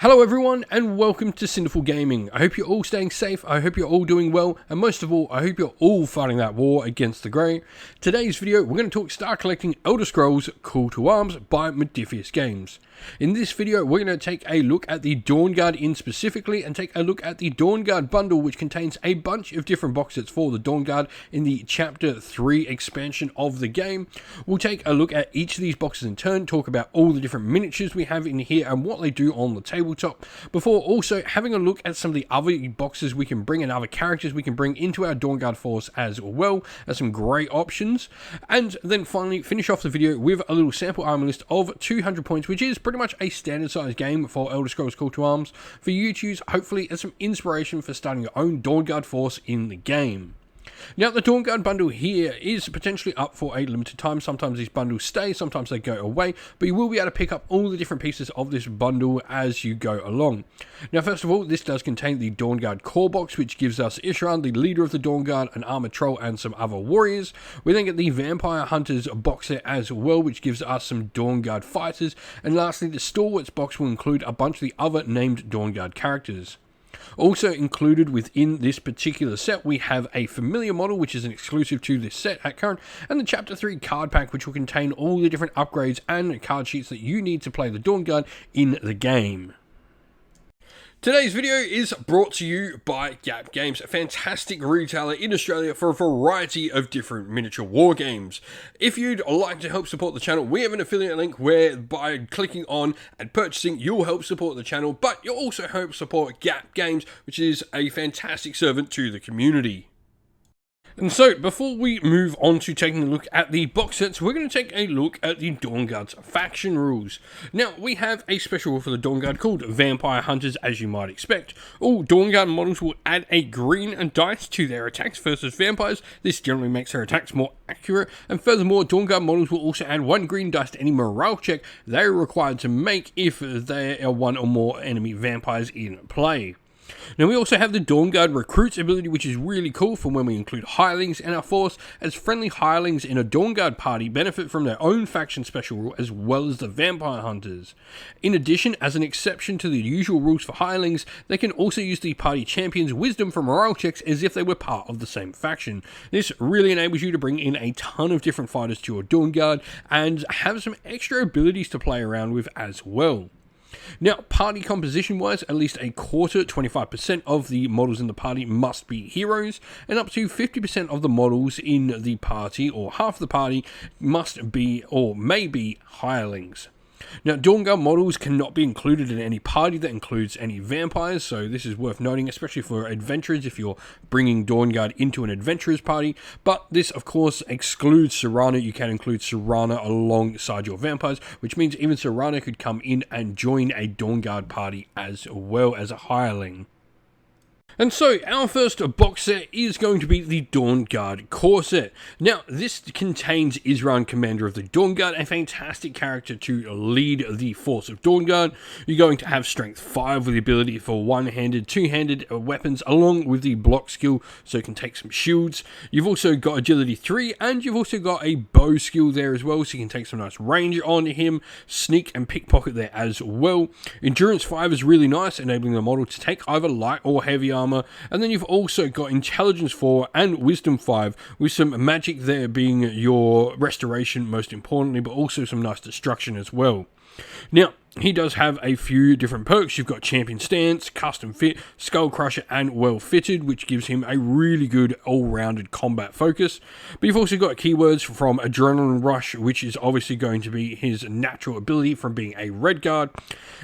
Hello everyone and welcome to Cinderful Gaming. I hope you're all staying safe, I hope you're all doing well, and most of all, I hope you're all fighting that war against the Grey. Today's video, we're going to talk Star Collecting Elder Scrolls Call to Arms by Modiphius Games. In this video, we're going to take a look at the Dawnguard Inn specifically, and take a look at the Dawnguard bundle, which contains a bunch of different box sets for the Dawnguard in the Chapter 3 expansion of the game. We'll take a look at each of these boxes in turn, talk about all the different miniatures we have in here and what they do on the tabletop, before also having a look at some of the other boxes we can bring and other characters we can bring into our Dawnguard force as well as some great options. And then finally finish off the video with a little sample armor list of 200 points, which is pretty much a standard size game for Elder Scrolls Call to Arms for you to use, hopefully as some inspiration for starting your own Dawnguard force in the game. Now, the Dawnguard bundle here is potentially up for a limited time. Sometimes these bundles stay, sometimes they go away, but you will be able to pick up all the different pieces of this bundle as you go along. Now, first of all, this does contain the Dawnguard core box, which gives us Ishran, the leader of the Dawnguard, an armored troll, and some other warriors. We then get the Vampire Hunters box set as well, which gives us some Dawnguard fighters. And lastly, the Stalwarts box will include a bunch of the other named Dawnguard characters. Also included within this particular set, we have a familiar model, which is an exclusive to this set at current, and the Chapter 3 card pack, which will contain all the different upgrades and card sheets that you need to play the Dawnguard in the game. Today's video is brought to you by Gap Games, a fantastic retailer in Australia for a variety of different miniature war games. If you'd like to help support the channel, we have an affiliate link where by clicking on and purchasing, you'll help support the channel, but you'll also help support Gap Games, which is a fantastic servant to the community. And so, before we move on to taking a look at the box sets, we're going to take a look at the Dawnguard's faction rules. Now, we have a special rule for the Dawnguard called Vampire Hunters, as you might expect. All Dawnguard models will add a green dice to their attacks versus vampires. This generally makes their attacks more accurate, and furthermore, Dawnguard models will also add one green dice to any morale check they are required to make if there are one or more enemy vampires in play. Now, we also have the Dawnguard Recruits ability, which is really cool for when we include hirelings in our force, as friendly hirelings in a Dawnguard party benefit from their own faction special rule as well as the Vampire Hunters. In addition, as an exception to the usual rules for hirelings, they can also use the party champion's wisdom for morale checks as if they were part of the same faction. This really enables you to bring in a ton of different fighters to your Dawnguard and have some extra abilities to play around with as well. Now, party composition wise, at least a quarter, 25% of the models in the party must be heroes, and up to 50% of the models in the party, or half the party, must be or may be hirelings. Now, Dawnguard models cannot be included in any party that includes any vampires, so this is worth noting, especially for adventurers if you're bringing Dawnguard into an adventurers party. But this, of course, excludes Serana. You can include Serana alongside your vampires, which means even Serana could come in and join a Dawnguard party as well as a hireling. And so, our first box set is going to be the Dawnguard core set. Now, this contains Ishran, commander of the Dawnguard, a fantastic character to lead the force of Dawnguard. You're going to have strength 5 with the ability for one-handed, two-handed weapons, along with the block skill, so you can take some shields. You've also got agility 3, and you've also got a bow skill there as well, so you can take some nice range on him, sneak and pickpocket there as well. Endurance 5 is really nice, enabling the model to take either light or heavy armor. And then you've also got Intelligence 4 and Wisdom 5, with some magic there being your restoration most importantly, but also some nice destruction as well. Now, he does have a few different perks. You've got Champion Stance, Custom Fit, Skull Crusher, and Well Fitted, which gives him a really good all-rounded combat focus. But you've also got keywords from Adrenaline Rush, which is obviously going to be his natural ability from being a Red Guard.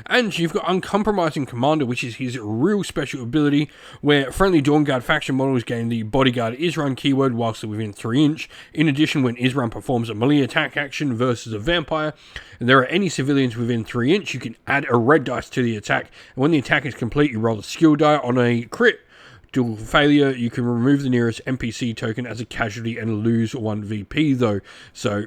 And you've got Uncompromising Commander, which is his real special ability, where friendly Dawnguard faction models gain the Bodyguard Ishran keyword whilst they're within 3 inch. In addition, when Ishran performs a melee attack action versus a vampire, and there are any civilians within 3 inch, you can add a red dice to the attack, and when the attack is complete, you roll the skill die. On a crit dual failure, you can remove the nearest NPC token as a casualty and lose 1 VP though, so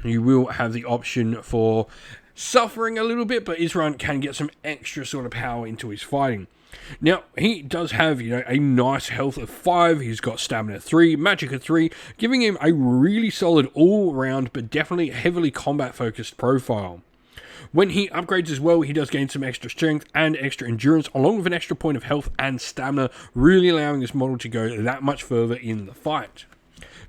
you will have the option for suffering a little bit, but Ishran can get some extra sort of power into his fighting. Now, he does have, a nice health of 5, he's got stamina 3, magic of 3, giving him a really solid all-round, but definitely heavily combat-focused profile. When he upgrades as well, he does gain some extra strength and extra endurance, along with an extra point of health and stamina, really allowing this model to go that much further in the fight.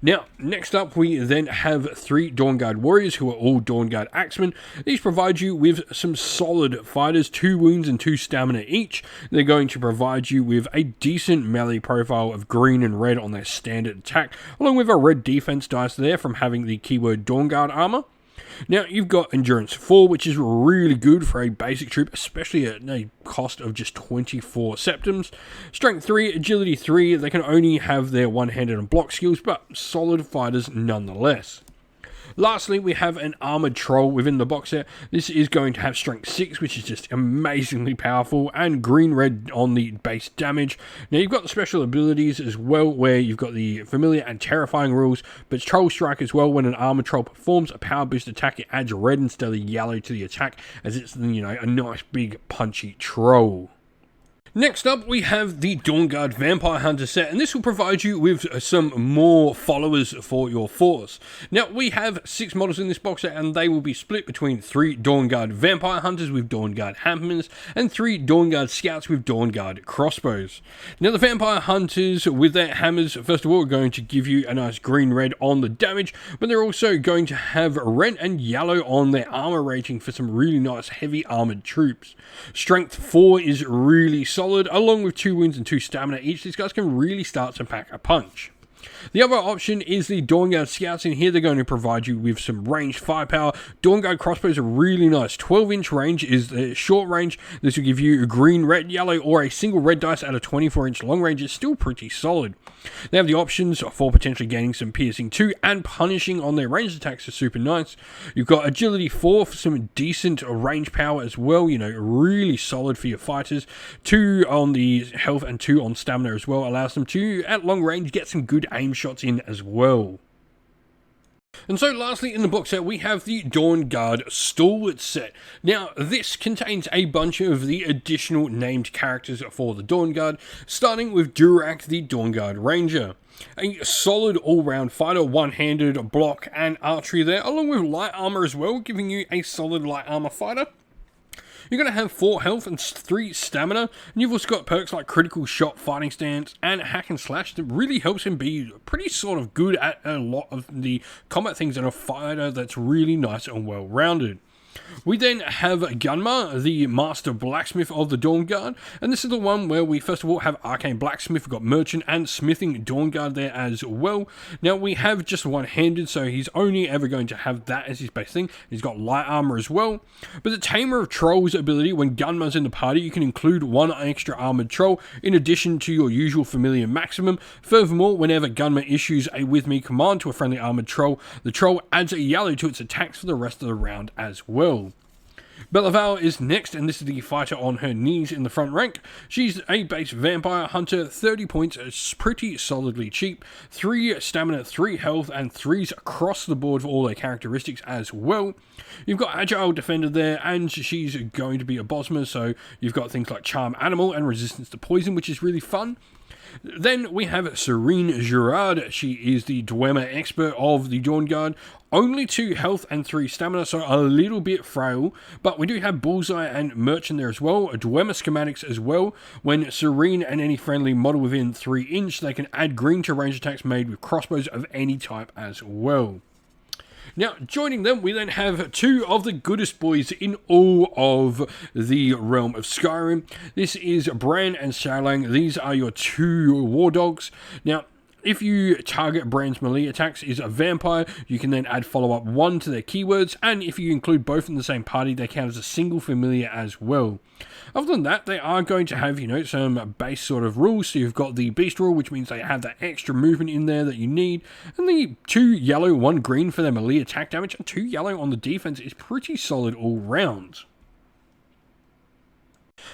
Now, next up, we then have 3 Dawnguard warriors who are all Dawnguard axemen. These provide you with some solid fighters, 2 wounds and 2 stamina each. They're going to provide you with a decent melee profile of green and red on their standard attack, along with a red defense dice there from having the keyword Dawnguard armor. Now, you've got Endurance 4, which is really good for a basic troop, especially at a cost of just 24 septims. Strength 3, Agility 3, they can only have their one-handed and block skills, but solid fighters nonetheless. Lastly, we have an Armored Troll within the box set. This is going to have Strength 6, which is just amazingly powerful, and green-red on the base damage. Now, you've got the special abilities as well, where you've got the Familiar and Terrifying rules, but it's Troll Strike as well. When an Armored Troll performs a power boost attack, it adds red instead of yellow to the attack, as it's, you know, a nice big punchy troll. Next up, we have the Dawnguard Vampire Hunter set, and this will provide you with some more followers for your force. Now, we have 6 models in this box set, and they will be split between 3 Dawnguard Vampire Hunters with Dawnguard Hammers, and 3 Dawnguard Scouts with Dawnguard Crossbows. Now, the Vampire Hunters with their hammers, first of all, are going to give you a nice green-red on the damage, but they're also going to have red and yellow on their armor rating for some really nice heavy armored troops. Strength 4 is really solid, along with 2 wounds and 2 stamina each. These guys can really start to pack a punch. The other option is the Dawnguard Scouts. In here, they're going to provide you with some ranged firepower. Dawnguard Crossbows are really nice. 12-inch range is the short range. This will give you a green, red, yellow, or a single red dice at a 24-inch long range. It's still pretty solid. They have the options for potentially gaining some piercing 2 and punishing on their ranged attacks are super nice. You've got agility 4 for some decent range power as well. You know, really solid for your fighters. 2 on the health and 2 on stamina as well. Allows them to, at long range, get some good aim shots in as well. And so lastly in the box set we have the Dawnguard Stool set. Now this contains a bunch of the additional named characters for the Dawnguard, starting with Durak the Dawnguard Ranger. A solid all-round fighter, one-handed block and archery there, along with light armor as well, giving you a solid light armor fighter. You're going to have 4 health and 3 stamina, and you've also got perks like critical shot, fighting stance, and hack and slash that really helps him be pretty sort of good at a lot of the combat things in a fighter that's really nice and well-rounded. We then have Gunmar, the Master Blacksmith of the Dawnguard, and this is the one where we first of all have Arcane Blacksmith, we've got Merchant and Smithing Dawnguard there as well. Now we have just one-handed, so he's only ever going to have that as his base thing. He's got light armor as well, but the Tamer of Trolls ability, when Gunmar's in the party, you can include 1 extra armored troll in addition to your usual familiar maximum. Furthermore, whenever Gunmar issues a with me command to a friendly armored troll, the troll adds a yellow to its attacks for the rest of the round as well. Belival is next, and this is the fighter on her knees in the front rank. She's a base vampire hunter, 30 points, it's pretty solidly cheap, 3 stamina, 3 health, and 3s across the board for all their characteristics as well. You've got Agile Defender there, and she's going to be a Bosmer, so you've got things like Charm Animal and Resistance to Poison, which is really fun. Then we have Serene Girard. She is the Dwemer expert of the Dawnguard. Only 2 health and 3 stamina, so a little bit frail. But we do have Bullseye and Merchant there as well. Dwemer schematics as well. When Serene and any friendly model within 3 inch, they can add green to range attacks made with crossbows of any type as well. Now, joining them, we then have 2 of the goodest boys in all of the realm of Skyrim. This is Bran and Shalang. These are your 2 war dogs. Now, if you target Bran's melee attacks is a vampire, you can then add follow-up 1 to their keywords, and if you include both in the same party, they count as a single familiar as well. Other than that, they are going to have, you know, some base sort of rules. So you've got the beast rule, which means they have that extra movement in there that you need, and the 2 yellow, 1 green for their melee attack damage, and 2 yellow on the defense is pretty solid all round.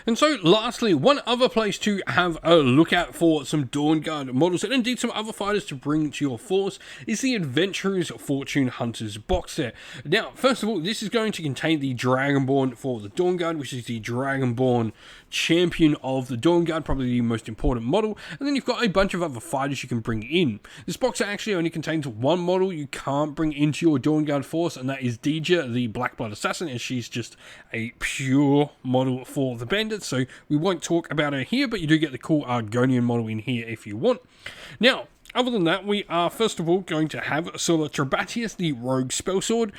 And so, lastly, one other place to have a look at for some Dawnguard models, and indeed some other fighters to bring to your force, is the Adventurer's Fortune Hunters box set. Now, first of all, this is going to contain the Dragonborn for the Dawnguard, which is the Dragonborn champion of the Dawnguard, probably the most important model, and then you've got a bunch of other fighters you can bring in. This box set actually only contains one model you can't bring into your Dawnguard force, and that is Deja, the Blackblood Assassin, as she's just a pure model for the Bandits, so we won't talk about her here, but you do get the cool Argonian model in here if you want. Now, other than that, we are first of all going to have Sula Trebatius, the Rogue Spellsword.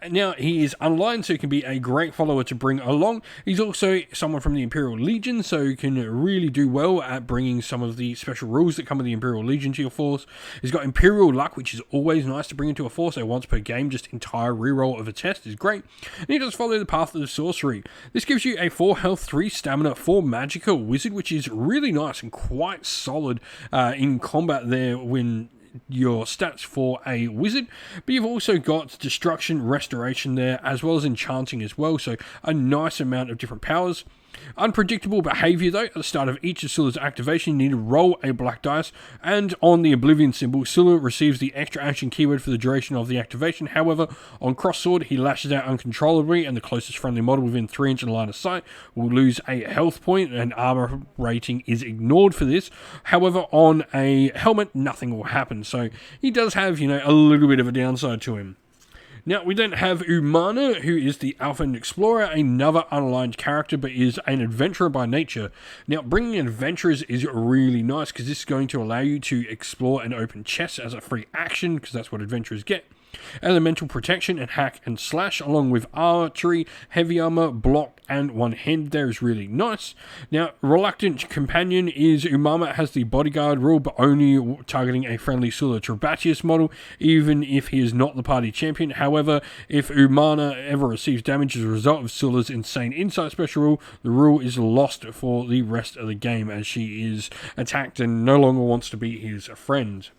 Now, he is unlined, so he can be a great follower to bring along. He's also someone from the Imperial Legion, so he can really do well at bringing some of the special rules that come with the Imperial Legion to your force. He's got Imperial Luck, which is always nice to bring into a force, so once per game, just entire reroll of a test is great. And he does follow the path of sorcery. This gives you a 4 health, 3 stamina, 4 magical wizard, which is really nice and quite solid in combat there when your stats for a wizard, but you've also got destruction, restoration there, as well as enchanting as well, so a nice amount of different powers. Unpredictable behavior though. At the start of each of Sula's activation, you need to roll a black dice, and on the Oblivion symbol, Sula receives the extra action keyword for the duration of the activation. However, on Cross-Sword, he lashes out uncontrollably, and the closest friendly model within 3 inches line of sight will lose a health point, and armor rating is ignored for this. However, on a helmet, nothing will happen, so he does have, a little bit of a downside to him. Now, we then have Umana, who is the Alpha Explorer, another unaligned character, but is an adventurer by nature. Now, bringing in adventurers is really nice, because this is going to allow you to explore and open chests as a free action, because that's what adventurers get. Elemental protection and hack and slash, along with archery, heavy armor, block, and one-handed there is really nice. Now, reluctant companion is Umama has the bodyguard rule, but only targeting a friendly Sula Trebatius model, even if he is not the party champion. However, if Umana ever receives damage as a result of Sula's insane insight special rule, the rule is lost for the rest of the game, as she is attacked and no longer wants to be his friend.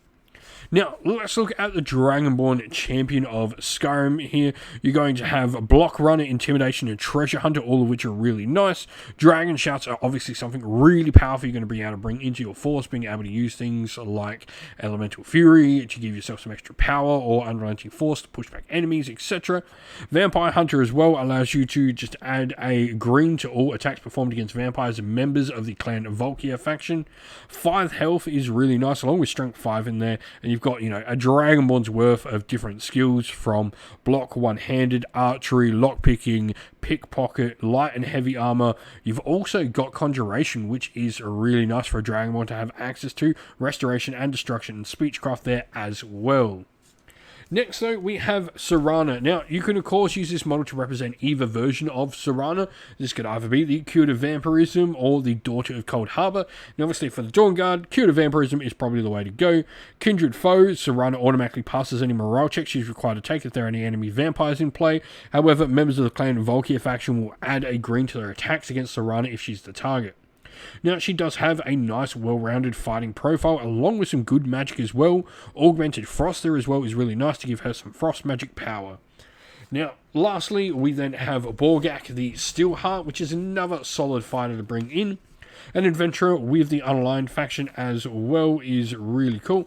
Now, let's look at the Dragonborn Champion of Skyrim here. You're going to have Block Runner, Intimidation, and Treasure Hunter, all of which are really nice. Dragon Shouts are obviously something really powerful you're going to be able to bring into your force, being able to use things like Elemental Fury to give yourself some extra power, or Unrelenting Force to push back enemies, etc. Vampire Hunter as well allows you to just add a green to all attacks performed against vampires and members of the Clan Volkia faction. 5 health is really nice, along with Strength 5 in there, and you've got, a Dragonborn's worth of different skills from block, one-handed, archery, lockpicking, pickpocket, light and heavy armor. You've also got Conjuration, which is really nice for a Dragonborn to have access to, restoration and destruction, and speechcraft there as well. Next, though, we have Serana. Now, you can, of course, use this model to represent either version of Serana. This could either be the Cure to Vampirism or the Daughter of Cold Harbor. And obviously, for the Dawnguard, Cure to Vampirism is probably the way to go. Kindred Foe, Serana automatically passes any morale check she's required to take if there are any enemy vampires in play. However, members of the Clan Volkia faction will add a green to their attacks against Serana if she's the target. Now, she does have a nice, well-rounded fighting profile, along with some good magic as well. Augmented Frost there as well is really nice to give her some frost magic power. Now, lastly, we then have Borgak, the Steelheart, which is another solid fighter to bring in. An adventurer with the unaligned faction as well is really cool.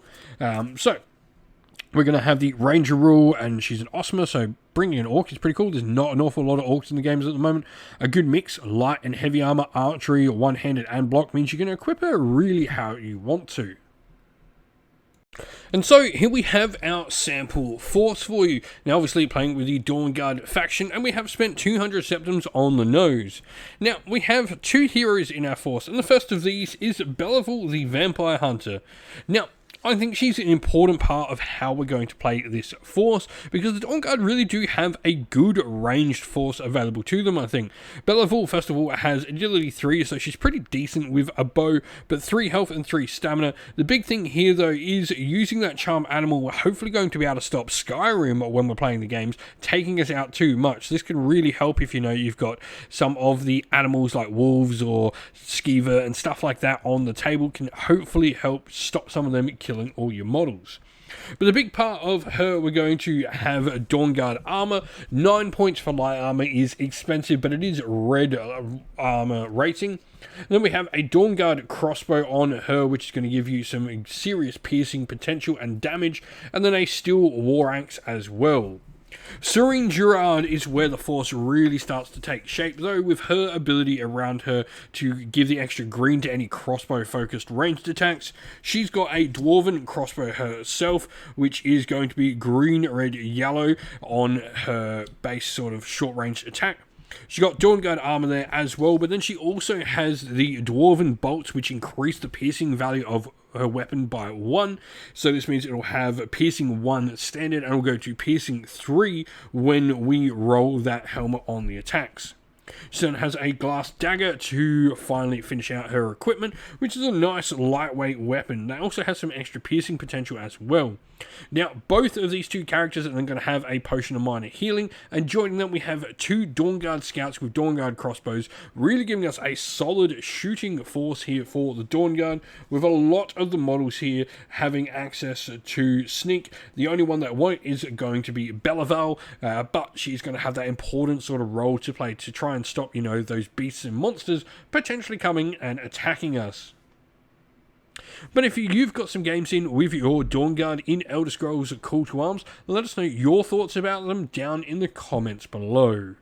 We're going to have the Ranger rule, and she's an Osma, so bringing an Orc is pretty cool. There's not an awful lot of Orcs in the games at the moment. A good mix, light and heavy armor, archery, one-handed and block, means you can equip her really how you want to. And so, here we have our sample force for you. Now, obviously, playing with the Dawnguard faction, and we have spent 200 septims on the nose. Now, we have 2 heroes in our force, and the first of these is Belival, the Vampire Hunter. Now, I think she's an important part of how we're going to play this force, because the Dawnguard really do have a good ranged force available to them, I think. Belival, first of all, has agility 3, so she's pretty decent with a bow, but 3 health and 3 stamina. The big thing here, though, is using that charm animal. We're hopefully going to be able to stop Skyrim when we're playing the games taking us out too much. This can really help if you've got some of the animals like wolves or skeever and stuff like that on the table. Can hopefully help stop some of them killing all your models. But the big part of her, we're going to have Dawnguard armor. 9 points for light armor is expensive, but it is red armor rating. And then we have a Dawnguard crossbow on her, which is going to give you some serious piercing potential and damage. And then a steel war axe as well. Serene Gerard is where the force really starts to take shape, though, with her ability around her to give the extra green to any crossbow focused ranged attacks. She's got a dwarven crossbow herself, which is going to be green, red, yellow on her base sort of short range attack. She got Dawnguard armor there as well, but then she also has the dwarven bolts, which increase the piercing value of her weapon by 1. So this means it'll have piercing 1 standard and will go to piercing 3 when we roll that helmet on the attacks. She then has a glass dagger to finally finish out her equipment, which is a nice lightweight weapon. They also have some extra piercing potential as well. Now, both of these two characters are then going to have a potion of minor healing, and joining them we have 2 Dawnguard scouts with Dawnguard crossbows, really giving us a solid shooting force here for the Dawnguard, with a lot of the models here having access to sneak. The only one that won't is going to be Belival, but she's going to have that important sort of role to play to try and stop, those beasts and monsters potentially coming and attacking us. But if you've got some games in with your Dawnguard in Elder Scrolls Call to Arms, let us know your thoughts about them down in the comments below.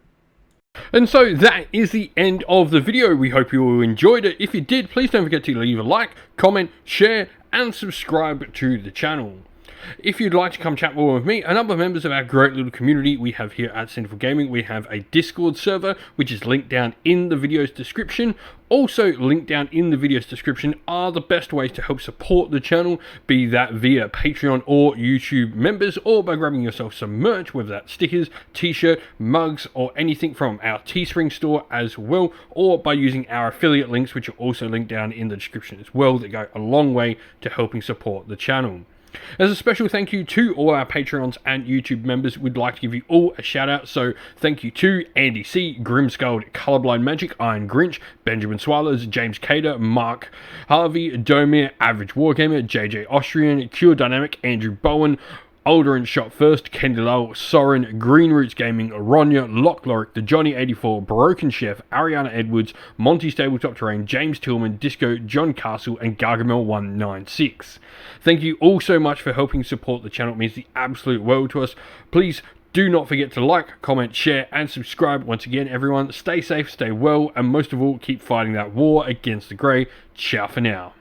And so that is the end of the video. We hope you all enjoyed it. If you did, please don't forget to leave a like, comment, share, and subscribe to the channel. If you'd like to come chat more with me and other members of our great little community we have here at Sinful Gaming, we have a Discord server, which is linked down in the video's description. Also linked down in the video's description are the best ways to help support the channel, be that via Patreon or YouTube members, or by grabbing yourself some merch, whether that's stickers, t-shirt, mugs, or anything from our Teespring store as well, or by using our affiliate links, which are also linked down in the description as well, that go a long way to helping support the channel. As a special thank you to all our Patreons and YouTube members, we'd like to give you all a shout out. So thank you to Andy C, Grimskull, Colorblind Magic, Iron Grinch, Benjamin Swallows, James Cater, Mark Harvey, Domir, Average Wargamer, JJ Austrian, Cure Dynamic, Andrew Bowen, Alderin Shot First, Kendi Lull, Soren, Green Roots Gaming, Ronya, Lock Lorick, The Johnny 84, Broken Chef, Ariana Edwards, Monty Stabletop Terrain, James Tillman, Disco, John Castle, and Gargamel 196. Thank you all so much for helping support the channel. It means the absolute world to us. Please do not forget to like, comment, share, and subscribe. Once again, everyone, stay safe, stay well, and most of all, keep fighting that war against the Grey. Ciao for now.